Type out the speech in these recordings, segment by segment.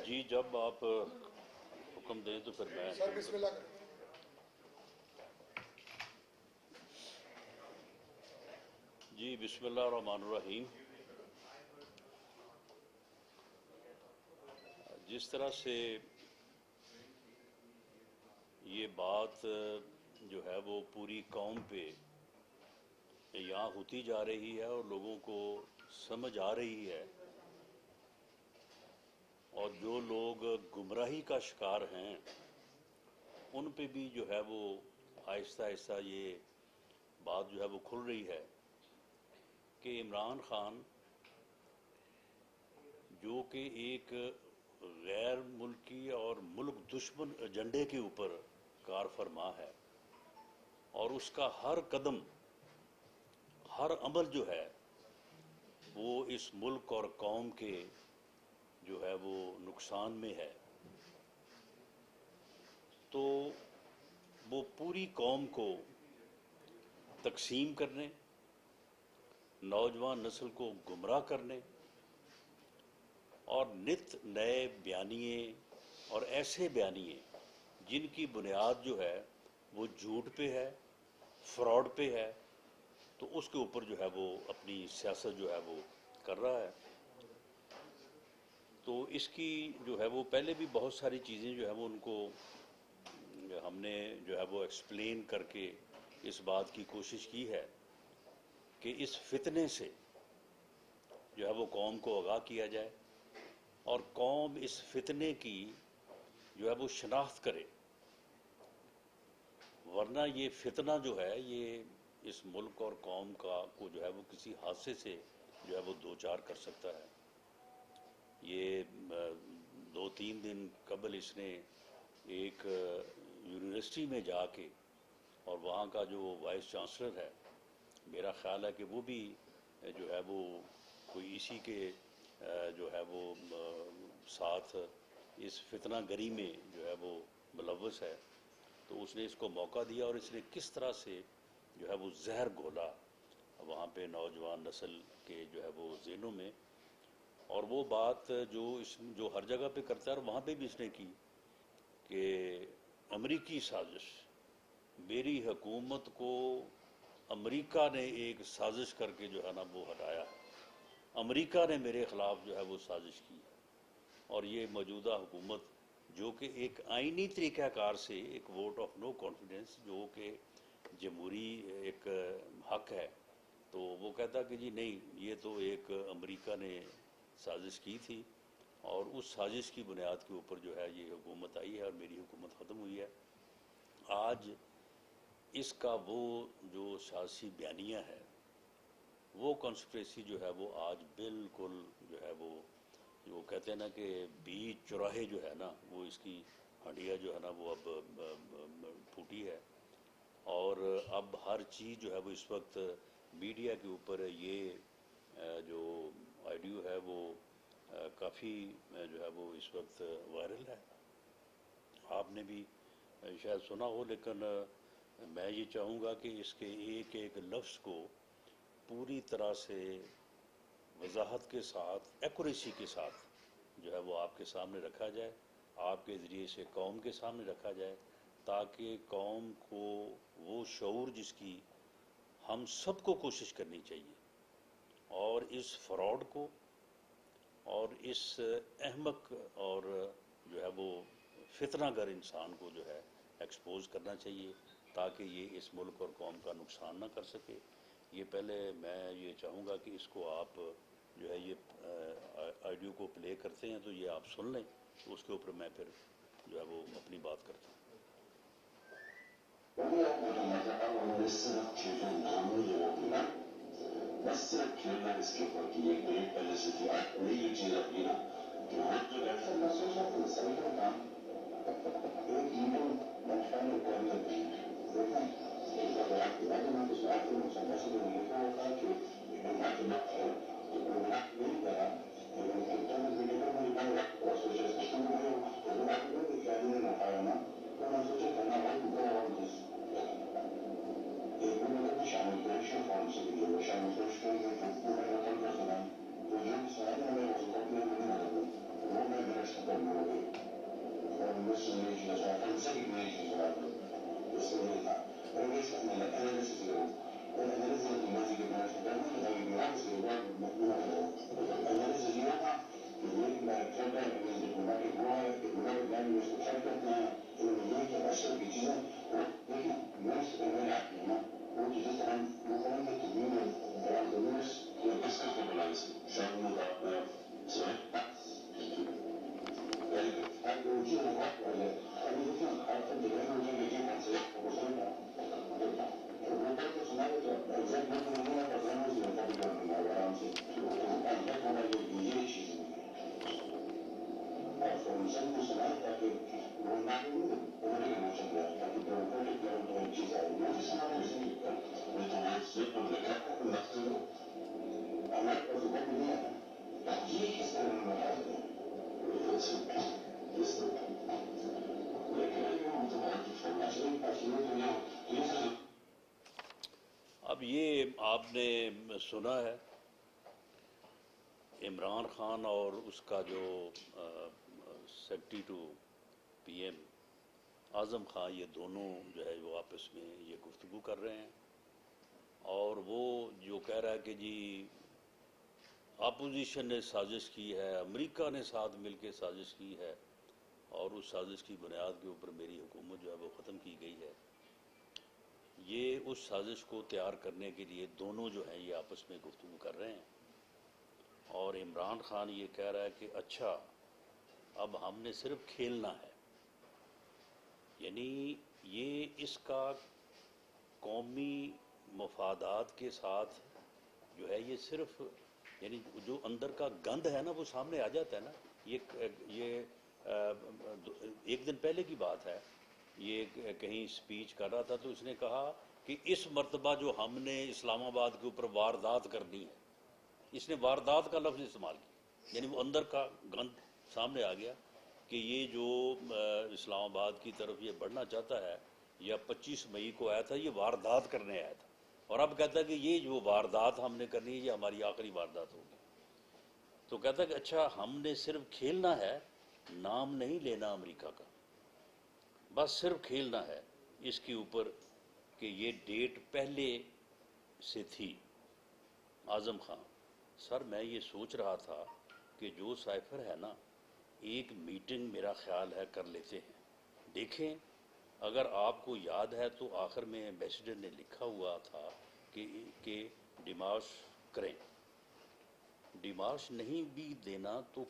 جی جب آپ حکم دیں تو پھر میں سر بسم اللہ کریں۔ جی بسم اللہ الرحمن الرحیم۔ جس طرح سے یہ بات جو ہے وہ پوری قوم پہ یہاں ہوتی جا رہی ہے اور لوگوں کو سمجھ آ رہی ہے، اور جو لوگ گمراہی کا شکار ہیں ان پہ بھی جو ہے وہ آہستہ آہستہ یہ بات جو ہے وہ کھل رہی ہے کہ عمران خان جو کہ ایک غیر ملکی اور ملک دشمن ایجنڈے کے اوپر کار فرما ہے، اور اس کا ہر قدم ہر عمل جو ہے وہ اس ملک اور قوم کے جو ہے وہ نقصان میں ہے، تو وہ پوری قوم کو تقسیم کرنے، نوجوان نسل کو گمراہ کرنے اور نت نئے بیانیے اور ایسے بیانیے جن کی بنیاد جو ہے وہ جھوٹ پہ ہے، فراڈ پہ ہے، تو اس کے اوپر جو ہے وہ اپنی سیاست جو ہے وہ کر رہا ہے۔ تو اس کی جو ہے وہ پہلے بھی بہت ساری چیزیں جو ہے وہ ان کو ہم نے جو ہے وہ ایکسپلین کر کے اس بات کی کوشش کی ہے کہ اس فتنے سے جو ہے وہ قوم کو آگاہ کیا جائے اور قوم اس فتنے کی جو ہے وہ شناخت کرے، ورنہ یہ فتنہ جو ہے یہ اس ملک اور قوم کو جو ہے وہ کسی حادثے سے جو ہے وہ دوچار کر سکتا ہے۔ یہ 2-3 دن قبل اس نے ایک یونیورسٹی میں جا کے، اور وہاں کا جو وائس چانسلر ہے میرا خیال ہے کہ وہ بھی جو ہے وہ کوئی اسی کے جو ہے وہ ساتھ اس فتنہ گری میں جو ہے وہ ملوث ہے، تو اس نے اس کو موقع دیا اور اس نے کس طرح سے جو ہے وہ زہر گھولا وہاں پہ نوجوان نسل کے جو ہے وہ ذہنوں میں، اور وہ بات جو ہر جگہ پہ کرتا ہے اور وہاں پہ بھی اس نے کی کہ امریکی سازش، میری حکومت کو امریکہ نے ایک سازش کر کے جو ہے نا وہ ہٹایا، امریکہ نے میرے خلاف جو ہے وہ سازش کی، اور یہ موجودہ حکومت جو کہ ایک آئینی طریقہ کار سے ایک ووٹ آف نو کانفیڈنس جو کہ جمہوری ایک حق ہے، تو وہ کہتا کہ جی نہیں، یہ تو ایک امریکہ نے سازش کی تھی اور اس سازش کی بنیاد کے اوپر جو ہے یہ حکومت آئی ہے اور میری حکومت ختم ہوئی ہے۔ آج اس کا وہ جو سیاسی بیانیہ ہے، وہ کانسپریسی جو ہے وہ آج بالکل جو ہے وہ کہتے ہیں نا کہ بیچ چوراہے جو ہے نا وہ اس کی ہڈیا جو ہے نا وہ اب پھوٹی ہے، اور اب ہر چیز جو ہے وہ اس وقت میڈیا کے اوپر یہ جو آڈیو ہے وہ کافی جو ہے وہ اس وقت وائرل ہے، آپ نے بھی شاید سنا ہو، لیکن میں یہ چاہوں گا کہ اس کے ایک ایک لفظ کو پوری طرح سے وضاحت کے ساتھ، ایکوریسی کے ساتھ جو ہے وہ آپ کے سامنے رکھا جائے، آپ کے ذریعے سے قوم کے سامنے رکھا جائے، تاکہ قوم کو وہ شعور جس کی ہم سب کو کوشش کرنی چاہیے، اور اس فراڈ کو اور اس احمق اور جو ہے وہ فتنہ گر انسان کو جو ہے ایکسپوز کرنا چاہیے، تاکہ یہ اس ملک اور قوم کا نقصان نہ کر سکے۔ یہ پہلے میں یہ چاہوں گا کہ اس کو آپ جو ہے یہ آڈیو کو پلے کرتے ہیں تو یہ آپ سن لیں، تو اس کے اوپر میں پھر جو ہے وہ اپنی بات کرتا ہوں۔ بس کھیلنا اس کے اوپر کی ایک بڑی پہلے سے تھی، آپ نے یہ چیز اپنی نا کہ وقت جو ایسا محسوس ہوتا ہے سبھی کا کام ایک ایون بچپن میں کون کرتے ہیں دیکھا اگر آپ کی باتیں میں کچھ آتے ہیں سمجھ میں لکھا ہوتا کہ بات مت ہے تو بات نہیں کرا اور سوچے سسٹم میں تو بات نہیں کیا نہیں نہ پایا نا تو میں سوچے کرنا بہت بہت شامل کرشن فارم سے بھی شامل کرشن رقم کا سنا تو جو سارے ہمیں وہ میں درست کرنا اب یہ آپ نے سنا ہے عمران خان اور اس کا جو secretary to P M Azam Khan, یہ دونوں جو ہے وہ آپس میں یہ گفتگو کر رہے ہیں، اور وہ جو کہہ رہا ہے کہ جی اپوزیشن نے سازش کی ہے، امریکہ نے ساتھ مل کے سازش کی ہے، اور اس سازش کی بنیاد کے اوپر میری حکومت جو ہے وہ ختم کی گئی ہے۔ یہ اس سازش کو تیار کرنے کے لیے دونوں جو ہیں یہ آپس میں گفتگو کر رہے ہیں، اور عمران خان یہ کہہ رہا ہے کہ اچھا اب ہم نے صرف کھیلنا ہے، یعنی یہ اس کا قومی مفادات کے ساتھ جو ہے یہ صرف یعنی جو اندر کا گند ہے نا وہ سامنے آ جاتا ہے نا۔ یہ ایک دن پہلے کی بات ہے، یہ کہیں سپیچ کر رہا تھا تو اس نے کہا کہ اس مرتبہ جو ہم نے اسلام آباد کے اوپر واردات کرنی ہے، اس نے واردات کا لفظ استعمال کیا، یعنی وہ اندر کا گند سامنے آ گیا کہ یہ جو اسلام آباد کی طرف یہ بڑھنا چاہتا ہے، یا 25 مئی کو آیا تھا یہ واردات کرنے آیا تھا، اور اب کہتا ہے کہ یہ جو واردات ہم نے کرنی ہے یہ ہماری آخری واردات ہوگی۔ تو کہتا ہے کہ اچھا ہم نے صرف کھیلنا ہے، نام نہیں لینا امریکہ کا، بس صرف کھیلنا ہے اس کے اوپر کہ یہ ڈیٹ پہلے سے تھی۔ اعظم خان سر میں یہ سوچ رہا تھا کہ جو سائفر ہے نا، ایک میٹنگ میرا خیال ہے کر لیتے ہیں، دیکھیں اگر آپ کو یاد ہے تو آخر میں ایمبیسڈر نے لکھا ہوا تھا کہ ڈیمارش کریں، ڈیمارش نہیں بھی دینا تو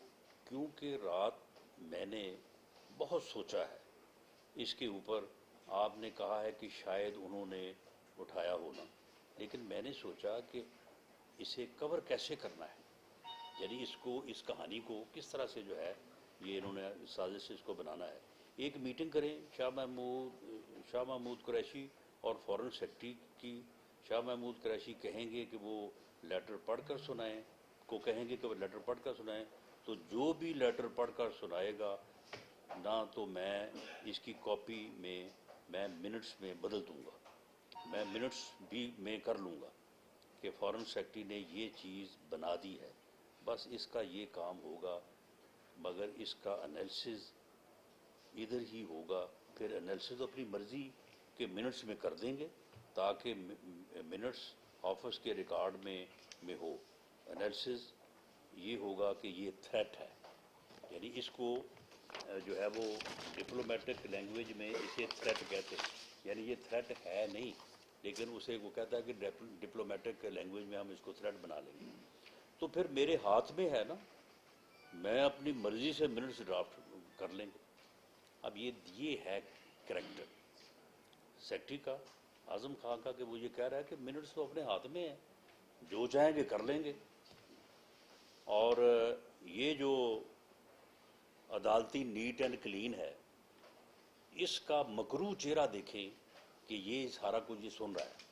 کیونکہ رات میں نے بہت سوچا ہے اس کے اوپر، آپ نے کہا ہے کہ شاید انہوں نے اٹھایا ہونا، لیکن میں نے سوچا کہ اسے کور کیسے کرنا ہے، یعنی اس کہانی کو کس طرح سے جو ہے یہ انہوں نے سازش سے اس کو بنانا ہے۔ ایک میٹنگ کریں شاہ محمود قریشی اور فورن سیکرٹری کی، شاہ محمود قریشی کہیں گے کہ وہ لیٹر پڑھ کر سنائیں، کہیں گے کہ وہ لیٹر پڑھ کر سنائیں، تو جو بھی لیٹر پڑھ کر سنائے گا نہ تو میں اس کی کاپی میں منٹس میں بدل دوں گا، میں منٹس بھی میں کر لوں گا کہ فورن سیکرٹری نے یہ چیز بنا دی ہے، بس اس کا یہ کام ہوگا، مگر اس کا انالیسز ادھر ہی ہوگا، پھر انالیسز اپنی مرضی کے منٹس میں کر دیں گے تاکہ منٹس آفس کے ریکارڈ میں ہو۔ انالیسز یہ ہوگا کہ یہ تھریٹ ہے، یعنی اس کو جو ہے وہ ڈپلومیٹک لینگویج میں اسے تھریٹ کہتے ہیں، یعنی یہ تھریٹ ہے نہیں، لیکن اسے وہ کہتا ہے کہ ڈپلومیٹک لینگویج میں ہم اس کو تھریٹ بنا لیں گے۔ تو پھر میرے ہاتھ میں ہے نا، میں اپنی مرضی سے منٹس ڈرافٹ کر لیں گے۔ اب یہ ہے کریکٹر سیکرٹری کا، اعظم خان کا، کہ وہ یہ کہہ رہا ہے کہ منٹس تو اپنے ہاتھ میں ہیں، جو چاہیں گے کر لیں گے، اور یہ جو عدالتی نیٹ اینڈ کلین ہے اس کا مکروہ چہرہ دیکھیں کہ یہ سارا کچھ یہ سن رہا ہے،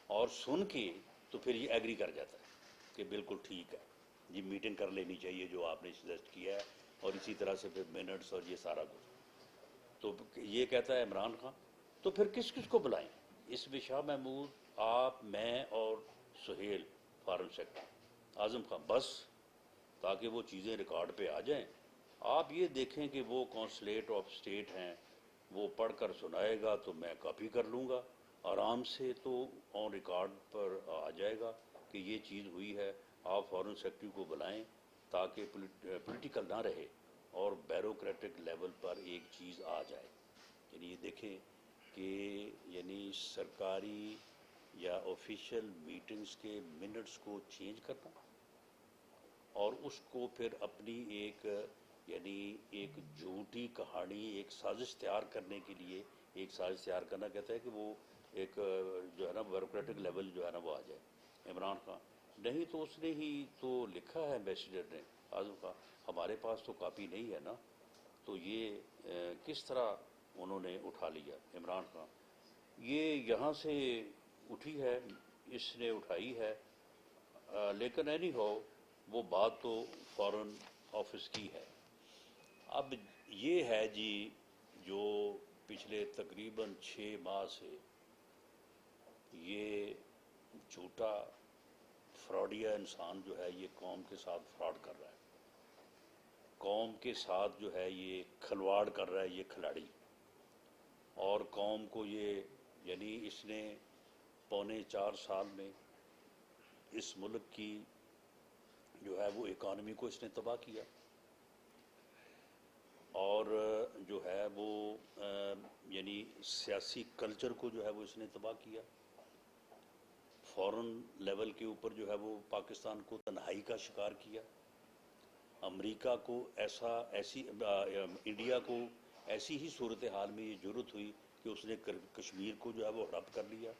اور سن کے تو پھر یہ ایگری کر جاتا ہے کہ بالکل ٹھیک ہے یہ میٹنگ کر لینی چاہیے جو آپ نے سجیسٹ کیا ہے، اور اسی طرح سے پھر منٹس اور یہ سارا کچھ۔ تو یہ کہتا ہے عمران خان تو پھر کس کو بلائیں، اس میں شاہ محمود، آپ، میں اور سہیل فارن سیکرٹری، اعظم خان، بس تاکہ وہ چیزیں ریکارڈ پہ آ جائیں۔ آپ یہ دیکھیں کہ وہ کونسلیٹ آف اسٹیٹ ہیں، وہ پڑھ کر سنائے گا تو میں کاپی کر لوں گا، آرام سے تو آن ریکارڈ پر آ جائے گا کہ یہ چیز ہوئی ہے، آپ فارن سیکرٹری کو بلائیں تاکہ پولیٹیکل نہ رہے اور بیوروکریٹک لیول پر ایک چیز آ جائے. یعنی یہ دیکھیں کہ یعنی سرکاری یا آفیشیل میٹنگز کے منٹس کو چینج کرنا اور اس کو پھر اپنی یعنی ایک جھوٹی کہانی، ایک سازش تیار کرنے کے لیے، ایک سازش تیار کرنا کہتا ہے کہ وہ ایک جو ہے نا بیوروکریٹک لیول جو ہے نا وہ آ جائے. عمران خان نہیں تو اس نے ہی تو لکھا ہے ایمبیسیڈر نے آزم خان، ہمارے پاس تو کاپی نہیں ہے نا، تو یہ کس طرح انہوں نے اٹھا لیا. عمران خان یہ یہاں سے اٹھی ہے، اس نے اٹھائی ہے، لیکن اینی ہو وہ بات تو فارن آفس کی ہے. اب یہ ہے جی جو پچھلے تقریباً 6 ماہ سے یہ جھوٹا فراڈیا انسان جو ہے یہ قوم کے ساتھ فراڈ کر رہا ہے، قوم کے ساتھ جو ہے یہ کھلواڑ کر رہا ہے، یہ کھلاڑی، اور قوم کو یہ یعنی اس نے 4.25 سال میں اس ملک کی جو ہے وہ اکانومی کو اس نے تباہ کیا، اور جو ہے وہ یعنی سیاسی کلچر کو جو ہے وہ اس نے تباہ کیا. فورن لیول کے اوپر جو ہے وہ پاکستان کو تنہائی کا شکار کیا. امریکہ کو انڈیا کو ایسی ہی صورتحال میں یہ جرت ہوئی کہ اس نے کشمیر کو جو ہے وہ ہڑپ کر لیا.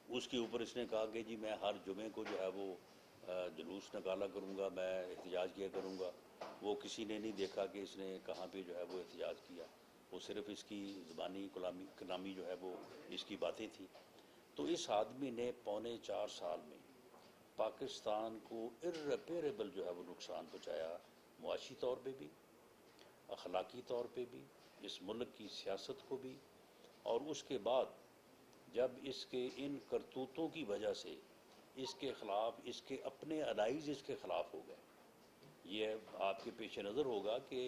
اس کے اوپر اس نے کہا کہ جی میں ہر جمعے کو جو ہے وہ جلوس نکالا کروں گا، میں احتجاج کیا کروں گا. وہ کسی نے نہیں دیکھا کہ اس نے کہاں پہ جو ہے وہ احتجاج کیا، وہ صرف اس کی زبانی کلامی جو ہے وہ اس کی باتیں تھیں. تو اس آدمی نے 4.25 سال میں پاکستان کو ارریپیریبل جو ہے وہ نقصان پہنچایا، معاشی طور پہ بھی، اخلاقی طور پہ بھی، اس ملک کی سیاست کو بھی. اور اس کے بعد جب اس کے ان کرتوتوں کی وجہ سے اس کے خلاف اس کے اپنے الائز اس کے خلاف ہو گئے. یہ آپ کے پیش نظر ہوگا کہ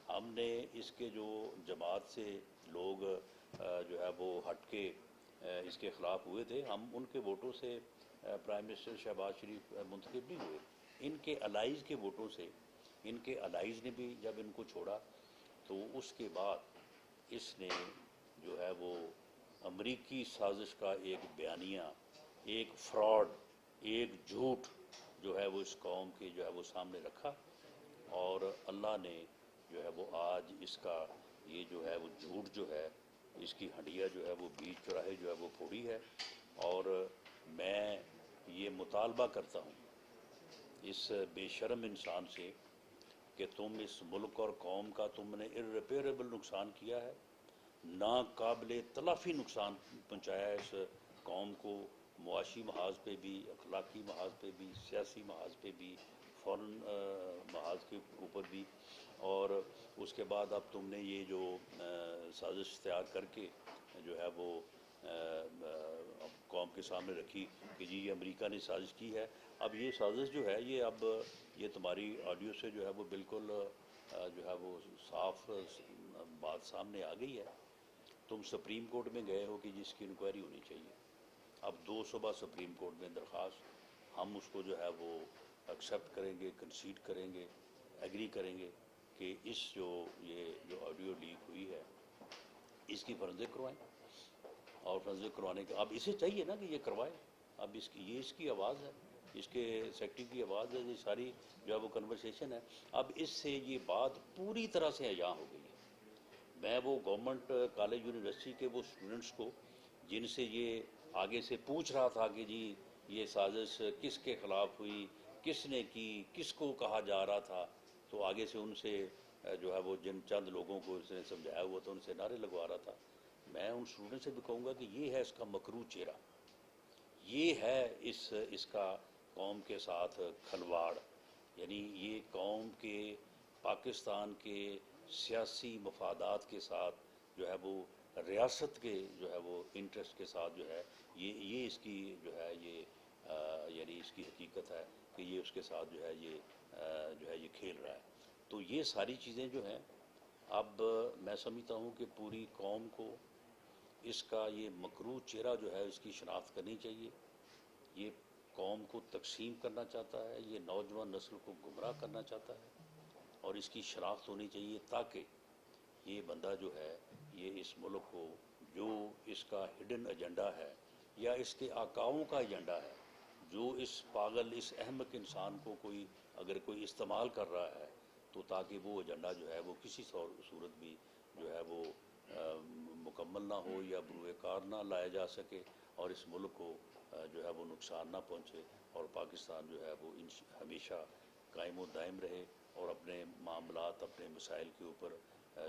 ہم نے اس کے جو جماعت سے لوگ جو ہے وہ ہٹ کے اس کے خلاف ہوئے تھے، ہم ان کے ووٹوں سے پرائم منسٹر شہباز شریف منتخب نہیں ہوئے، ان کے الائز کے ووٹوں سے. ان کے الائز نے بھی جب ان کو چھوڑا تو اس کے بعد اس نے جو ہے وہ امریکی سازش کا ایک بیانیہ، ایک فراڈ، ایک جھوٹ جو ہے وہ اس قوم کے جو ہے وہ سامنے رکھا، اور اللہ نے جو ہے وہ آج اس کا یہ جو ہے وہ جھوٹ جو ہے اس کی ہڈیاں جو ہے وہ بیچ چوراہے جو ہے وہ پھوڑی ہے. اور میں یہ مطالبہ کرتا ہوں اس بے شرم انسان سے کہ تم اس ملک اور قوم کا تم نے ارریپیریبل نقصان کیا ہے، ناقابل تلافی نقصان پہنچایا ہے اس قوم کو، معاشی محاذ پہ بھی، اخلاقی محاذ پہ بھی، سیاسی محاذ پہ بھی، فورن محاذ کے اوپر بھی. اور اس کے بعد اب تم نے یہ جو سازش تیار کر کے جو ہے وہ قوم کے سامنے رکھی کہ جی یہ امریکہ نے سازش کی ہے. اب یہ سازش جو ہے یہ اب یہ تمہاری آڈیو سے جو ہے وہ بالکل جو ہے وہ صاف بات سامنے آ گئی ہے. تم سپریم کورٹ میں گئے ہو کہ جس کی انکوائری ہونی چاہیے. اب 2 صبح سپریم کورٹ میں درخواست، ہم اس کو جو ہے وہ ایکسیپٹ کریں گے، کنسیڈ کریں گے، ایگری کریں گے کہ یہ جو آڈیو لیک ہوئی ہے اس کی فرنزک کروائیں. اور فرنزک کروانے کے اب اسے چاہیے نا کہ یہ کروائے. اب یہ اس کی آواز ہے، اس کے سیکرٹری کی آواز ہے، یہ ساری جو ہے وہ کنورسیشن ہے. اب اس سے یہ بات پوری طرح سے عیاں ہو گئی ہے. میں وہ گورنمنٹ کالج یونیورسٹی کے وہ اسٹوڈنٹس کو جن سے یہ آگے سے پوچھ رہا تھا کہ جی یہ سازش کس کے خلاف ہوئی، کس نے کی، کس کو کہا جا رہا تھا، تو آگے سے ان سے جو ہے وہ جن چند لوگوں کو اس نے سمجھایا ہوا تھا ان سے نعرے لگوا رہا تھا. میں ان اسٹوڈنٹ سے بھی کہوں گا کہ یہ ہے اس کا مکروہ چہرہ، یہ ہے اس کا قوم کے ساتھ کھلواڑ. یعنی یہ قوم کے، پاکستان کے سیاسی مفادات کے ساتھ جو ہے وہ ریاست کے جو ہے وہ انٹرسٹ کے ساتھ جو ہے یہ اس کی جو ہے یہ یعنی اس کی حقیقت ہے کہ یہ اس کے ساتھ جو ہے یہ کھیل رہا ہے. تو یہ ساری چیزیں جو ہیں اب میں سمجھتا ہوں کہ پوری قوم کو اس کا یہ مکروہ چہرہ جو ہے اس کی شناخت کرنی چاہیے. یہ قوم کو تقسیم کرنا چاہتا ہے, یہ نوجوان نسل کو گمراہ کرنا چاہتا ہے, اور اس کی شناخت ہونی چاہیے تاکہ یہ بندہ جو ہے یہ اس ملک کو, جو اس کا ہڈن ایجنڈا ہے یا اس کے آقاؤں کا ایجنڈا ہے, جو اس پاگل اس احمق انسان کو اگر کوئی استعمال کر رہا ہے تو تاکہ وہ ایجنڈا جو ہے وہ کسی صورت بھی جو ہے وہ مکمل نہ ہو یا بروئے کار نہ لایا جا سکے, اور اس ملک کو جو ہے وہ نقصان نہ پہنچے, اور پاکستان جو ہے وہ ہمیشہ قائم و دائم رہے اور اپنے معاملات اپنے مسائل کے اوپر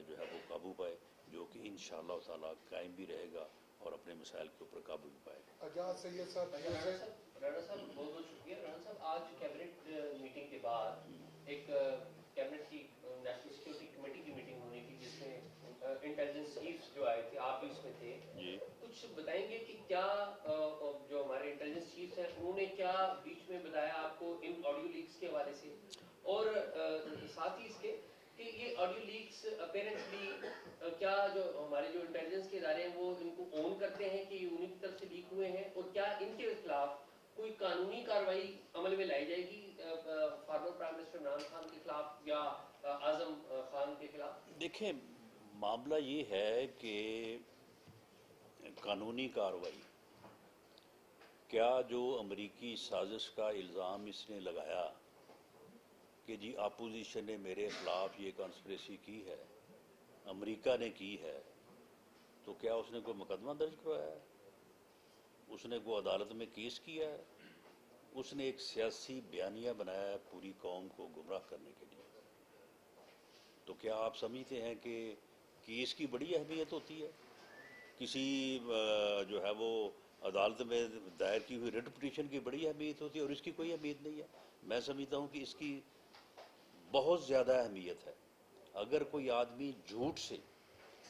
جو ہے وہ قابو پائے, جو کہ انشاءاللہ تعالیٰ قائم بھی رہے گا اور اپنے مسائل کے اوپر قابو بھی پائے گا. اجاز سید صاحب. رانا صاحب بہت بہت شکریہ. رانا صاحب آج کیبنٹ میٹنگ کے بعد ایک کیبنٹ کی نیشنل سیکورٹی کمیٹی کی میٹنگ ہونی تھی جس میں انٹیلیجنس چیفs جو آئے تھے, آپ بھی اس میں تھے, جی کچھ بتائیں گے کہ کیا جو ہمارے انٹیلیجنس چیفs ہیں انہوں نے کیا بیچ میں بتایا آپ کو ان آڈیو لیکس کے حوالے سے, اور ساتھ ہی اس کے کہ یہ آڈیو لیکس اپیرنٹلی کیا جو ہمارے جو انٹیلیجنس کے ادارے ہیں وہ ان کو اون کرتے ہیں کہ یہ انہیں کی طرف سے لیک ہوئے ہیں, اور کیا ان کے خلاف کوئی قانونی کارروائی عمل میں لائی جائے گی former prime minister Imran Khan کے خلاف یا اعظم خان کے خلاف؟ دیکھیں, معاملہ یہ ہے کہ قانونی کارروائی کیا جو امریکی سازش کا الزام اس نے لگایا کہ جی اپوزیشن نے میرے خلاف یہ کانسپریسی کی ہے, امریکہ نے کی ہے, تو کیا اس نے کوئی مقدمہ درج کروایا ہے, اس نے کوئی عدالت میں کیس کیا ہے؟ اس نے ایک سیاسی بیانیہ بنایا ہے پوری قوم کو گمراہ کرنے کے لیے. تو کیا آپ سمجھتے ہیں کہ کیس کی بڑی اہمیت ہوتی ہے؟ کسی جو ہے وہ عدالت میں دائر کی ہوئی ریٹ پٹیشن کی بڑی اہمیت ہوتی ہے, اور اس کی کوئی اہمیت نہیں ہے. میں سمجھتا ہوں کہ اس کی بہت زیادہ اہمیت ہے. اگر کوئی آدمی جھوٹ سے,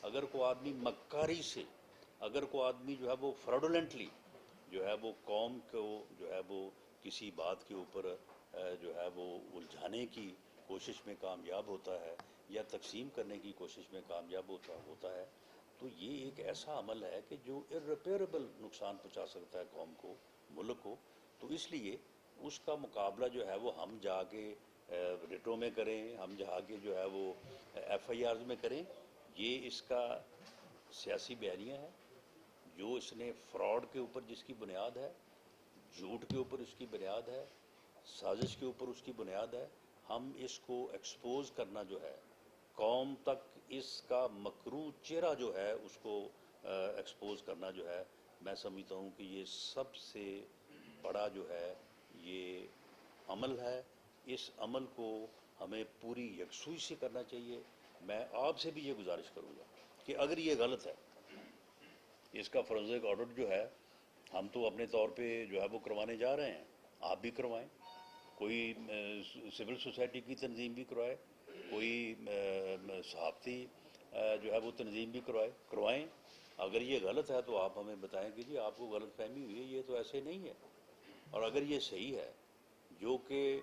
اگر کوئی آدمی مکاری سے, اگر کوئی آدمی جو ہے وہ فراڈولنٹلی جو ہے وہ قوم کو جو ہے وہ کسی بات کے اوپر جو ہے وہ الجھانے کی کوشش میں کامیاب ہوتا ہے یا تقسیم کرنے کی کوشش میں کامیاب ہوتا ہے, تو یہ ایک ایسا عمل ہے کہ جو irreparable نقصان پہنچا سکتا ہے قوم کو, ملک کو. تو اس لیے اس کا مقابلہ جو ہے وہ ہم جا کے ریٹوں میں کریں, ہم جا کے جو ہے وہ ایف آئی آرز میں کریں, یہ اس کا سیاسی بیانیہ ہے جو اس نے فراڈ کے اوپر جس کی بنیاد ہے, جھوٹ کے اوپر اس کی بنیاد ہے, سازش کے اوپر اس کی بنیاد ہے. ہم اس کو ایکسپوز کرنا جو ہے, قوم تک اس کا مکروہ چہرہ جو ہے اس کو ایکسپوز کرنا جو ہے, میں سمجھتا ہوں کہ یہ سب سے بڑا جو ہے یہ عمل ہے. اس عمل کو ہمیں پوری یکسوئی سے کرنا چاہیے. میں آپ سے بھی یہ گزارش کروں گا کہ اگر یہ غلط ہے, اس کا فورنزک آڈٹ جو ہے ہم تو اپنے طور پہ جو ہے وہ کروانے جا رہے ہیں, آپ بھی کروائیں, کوئی سول سوسائٹی کی تنظیم بھی کروائے, کوئی صحافتی جو ہے وہ تنظیم بھی کروائیں. اگر یہ غلط ہے تو آپ ہمیں بتائیں کہ جی آپ کو غلط فہمی ہوئی ہے, یہ تو ایسے نہیں ہے. اور اگر یہ صحیح ہے, جو کہ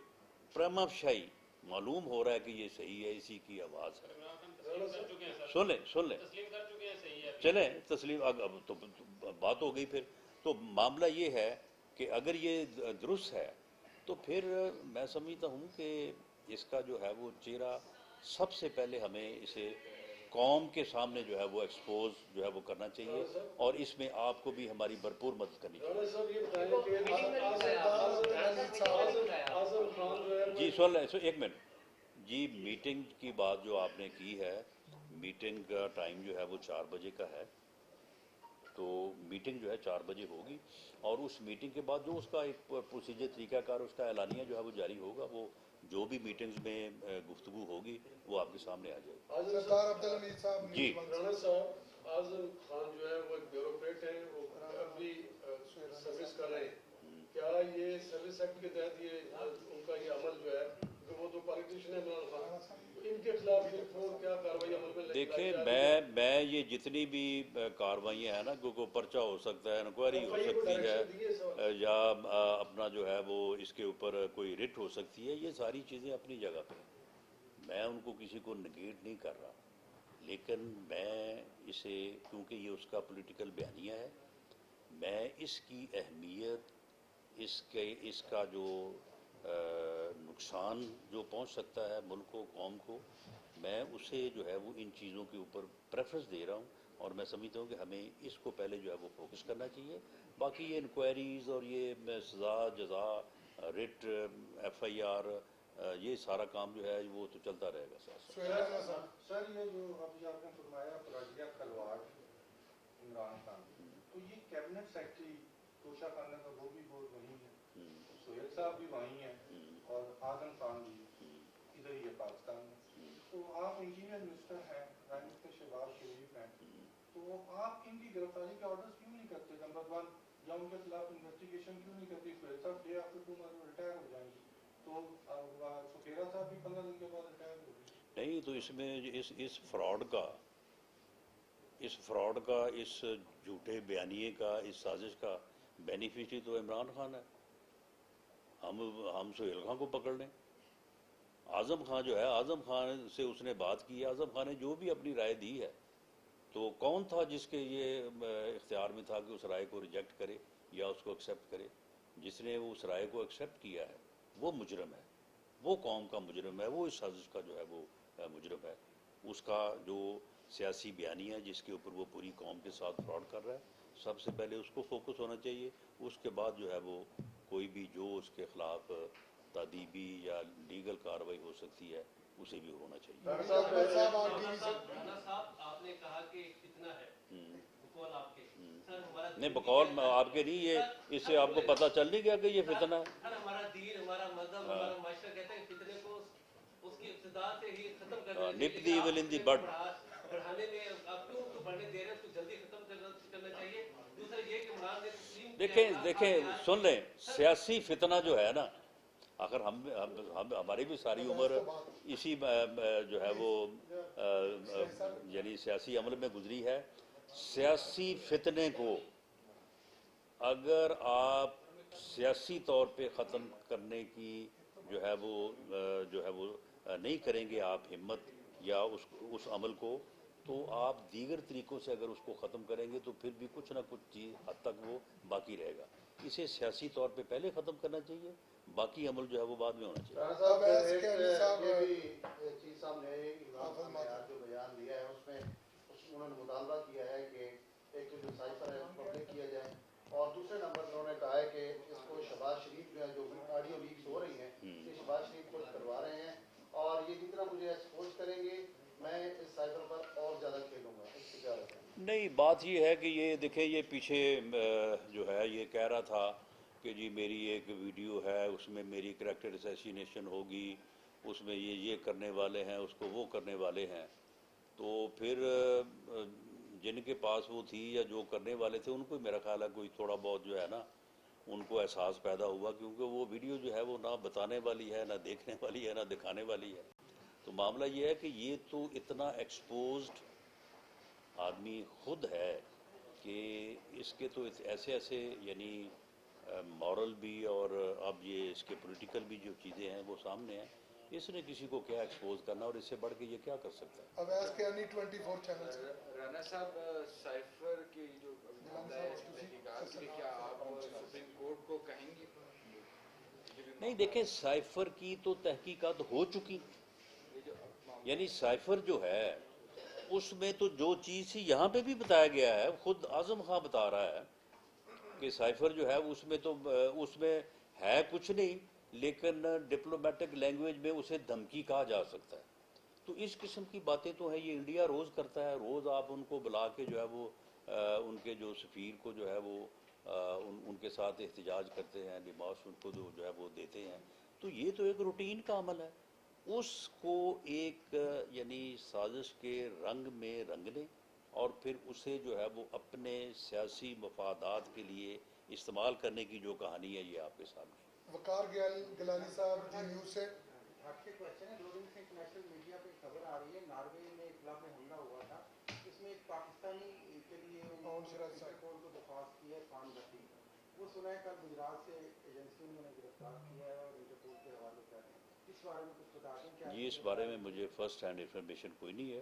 پرما فشائی معلوم ہو رہا ہے کہ یہ صحیح ہے, اسی کی آواز ہے, سن لیں چلیں تسلیم, اب تو بات ہو گئی. پھر تو معاملہ یہ ہے کہ اگر یہ درست ہے تو پھر میں سمجھتا ہوں کہ اس کا جو ہے وہ چہرہ سب سے پہلے ہمیں اسے قوم کے سامنے جو ہے وہ ایکسپوز جو ہے وہ کرنا چاہیے, اور اس میں آپ کو بھی ہماری بھرپور مدد کرنی چاہیے. جی سن لیں, ایک منٹ جی. میٹنگ کی بات جو آپ نے کی ہے, میٹنگ کا ٹائم جو ہے وہ 4 بجے کا ہے, تو میٹنگ جو ہے 4 بجے ہوگی, اور اس میٹنگ کے بعد جو اس کا ایک پروسیجر طریقہ کار اس کا اعلانیہ جو ہے وہ جاری ہوگا, وہ جو بھی میٹنگز میں گفتگو ہوگی وہ آپ کے سامنے آ جائے گی. جی رانا صاحب, اعظم خان جو ہے وہ ایک بیوروکریٹ ہیں, وہ ابھی سروس کر رہے ہیں. کیا یہ سروس ایکٹ کے تحت یہ ان کا یہ عمل جو ہے, وہ تو پالیٹیشین ہے عمران خان, ان کے خلاف کیا کارروائی عمل میں؟ دیکھیں میں یہ جتنی بھی کاروائیاں ہیں نا, کوئی پرچہ ہو سکتا ہے, انکوائری ہو سکتی ہے, یا اپنا جو ہے وہ اس کے اوپر کوئی رٹ ہو سکتی ہے, یہ ساری چیزیں اپنی جگہ پہ, میں ان کو کسی کو نگیٹ نہیں کر رہا, لیکن میں اسے کیونکہ یہ اس کا پولیٹیکل بیانیہ ہے، میں اس کی اہمیت، اس کا جو نقصان جو پہنچ سکتا ہے ملک کو، قوم کو، میں اسے جو ہے وہ ان چیزوں کے اوپر پریفرنس دے رہا ہوں، اور میں سمجھتا ہوں کہ ہمیں اس کو پہلے جو ہے وہ فوکس کرنا چاہیے. باقی یہ انکوائریز اور یہ سزا جزا، رٹ، ایف آئی آر، یہ سارا کام جو ہے وہ تو چلتا رہے گا. سر یہ جو ابھی آپ نے فرمایا پراجیا کھلواڑ عمران خان، تو یہ کیبنٹ سیکرٹری توشا خانہ کا وہ بھی وہیں ہے، سہیل صاحب بھی وہیں ہیں، اور اعظم خان بھی ادھر ہی ہے پاکستان میں. تو آپ انجینئر منسٹر ہیں، پرائم منسٹر شہباز شریف ہیں، تو آپ ان کی گرفتاری کے آرڈرز کیوں نہیں کرتے؟ نمبر ون، یا ان کے خلاف انویسٹیگیشن کیوں نہیں کرتی؟ سہیل صاحب ڈے آفٹر ٹمارو ریٹائر ہو جائیں گے، تو سکھیرا صاحب بھی 15 دن کے بعد ریٹائر ہو گئے. نہیں تو اس میں اس فراڈ کا، اس جھوٹے بیانیے کا، اس سازش کا بینیفیشری تو عمران خان ہے. ہم سہیل خان کو پکڑ لیں. اعظم خان جو ہے، اعظم خان سے اس نے بات کی ہے، اعظم خان نے جو بھی اپنی رائے دی ہے، تو کون تھا جس کے یہ اختیار میں تھا کہ اس رائے کو ریجیکٹ کرے یا اس کو ایکسیپٹ کرے؟ جس نے اس رائے کو ایکسیپٹ کیا ہے وہ مجرم ہے، وہ قوم کا مجرم ہے، وہ اس سازش کا جو ہے وہ مجرم ہے. اس کا جو سیاسی بیانیہ ہے جس کے اوپر وہ پوری قوم کے ساتھ فراڈ کر رہا ہے، سب سے پہلے اس کو فوکس ہونا چاہیے. اس کے بعد جو ہے وہ کوئی بھی جو اس کے خلاف تادیبی یا لیگل کارروائی ہو سکتی ہے اسے بھی ہونا چاہیے. رانا صاحب آپ نے کہا کہ ایک فتنہ ہے، بقول آپ کے سر ہمارا نہیں، بقول آپ کے نہیں، یہ اس سے آپ کو پتہ چل نہیں گیا کہ یہ فتنہ ہے؟ سر ہمارا دین، ہمارا مذہب، ہمارا معاشرہ کہتا ہے فتنے کو اس کی ابتدا سے ہی ختم کرنا چاہیے. nip the evil in the bud. بڑھانے میں آپ کیوں اس کو بڑھنے دے رہے ہیں؟ اس کو جلدی ختم کرنا چاہیے. دوسرا یہ کہ عمران نے تسلیم دیکھیں سن لیں، سیاسی فتنہ جو ہے نا، اگر ہماری بھی ساری عمر اسی جو ہے وہ یعنی سیاسی عمل میں گزری ہے. سیاسی فتنے کو اگر آپ سیاسی طور پہ ختم کرنے کی جو ہے وہ نہیں کریں گے آپ ہمت یا اس عمل کو، تو آپ دیگر طریقوں سے اگر اس کو ختم کریں گے تو پھر بھی کچھ نہ کچھ چیز حد تک وہ باقی رہے گا. اسے سیاسی طور پہ پہلے ختم کرنا چاہیے، باقی عمل جو ہے وہ بعد میں ہونا چاہیے. یہ بھی چیز صاحب نے جو بیان دیا ہے اس میں انہوں نے مطالبہ کیا ہے کہ ایک تو جو سائفر ہے پبلک کیا جائے، اور دوسرے نمبر انہوں نے کہا ہے کہ اس کو شہباز شریف جو ہے جو آڈیو لیکس ہو رہی ہیں یہ شہباز شریف خود کروا رہے ہیں، اور یہ جتنا مجھے ایکسپوز کریں گے میں اس سائفر پر اور زیادہ کھیلوں گا. اس کی کیا رہتا ہے؟ نہیں، بات یہ ہے کہ یہ دیکھیں، یہ پیچھے جو ہے یہ کہہ رہا تھا کہ جی میری ایک ویڈیو ہے، اس میں میری کریکٹر اسیسینیشن ہوگی، اس میں یہ کرنے والے ہیں، اس کو وہ کرنے والے ہیں. تو پھر جن کے پاس وہ تھی یا جو کرنے والے تھے ان کو میرا خیال ہے کوئی تھوڑا بہت جو ہے نا ان کو احساس پیدا ہوا، کیونکہ وہ ویڈیو جو ہے وہ نہ بتانے والی ہے، نہ دیکھنے والی ہے، نہ دکھانے والی ہے. تو معاملہ یہ ہے کہ یہ تو اتنا ایکسپوزڈ آدمی خود ہے کہ اس کے تو ایسے یعنی مورل بھی اور اب یہ اس کے پولیٹیکل بھی جو چیزیں ہیں وہ سامنے ہیں. اس نے کسی کو کیا ایکسپوز کرنا، اور اس سے بڑھ کے یہ کیا کر سکتا ہے؟ اویس کے انی 24 چینل سے رانا صاحب سائفر کی جو تحقیقات کی، کیا آپ سپریم کورٹ کو کہیں گے؟ نہیں، دیکھیں سائفر کی تو تحقیقات ہو چکی، یعنی سائفر جو ہے اس میں تو جو چیز تھی یہاں پہ بھی بتایا گیا ہے، خود اعظم خان بتا رہا ہے کہ سائفر جو ہے اس میں ہے کچھ نہیں، لیکن ڈپلومیٹک لینگویج میں اسے دھمکی کہا جا سکتا ہے. تو اس قسم کی باتیں تو ہیں، یہ انڈیا روز کرتا ہے. روز آپ ان کو بلا کے جو ہے وہ ان کے جو سفیر کو جو ہے وہ ان کے ساتھ احتجاج کرتے ہیں، لباس ان کو جو ہے وہ دیتے ہیں. تو یہ تو ایک روٹین کا عمل ہے. اس کو ایک یعنی سازش کے رنگ میں رنگنے اور پھر اسے جو ہے وہ اپنے سیاسی مفادات کے لیے استعمال کرنے کی جو کہانی ہے یہ آپ کے سامنے. وقار گیلانی صاحب جی نیوز سے. آپ کے کوشچن ہے، 2 دن سے انٹرنیشنل میڈیا پہ خبر آ رہی ہے ناروے میں ایک کلب میں حملہ ہوا تھا، اس میں ایک پاکستانی کے لیے کورٹ کو درخواست کی ہے خان بھٹی. وہ سنا ہے کل گجرات سے ایجنسیوں نے گرفتار کیا ہے اور انٹرپول کے حوالے کر رہے ہیں. اس بارے میں کچھ بتا دیں کیا؟ جی اس بارے میں مجھے فرسٹ ہینڈ انفارمیشن کوئی نہیں ہے.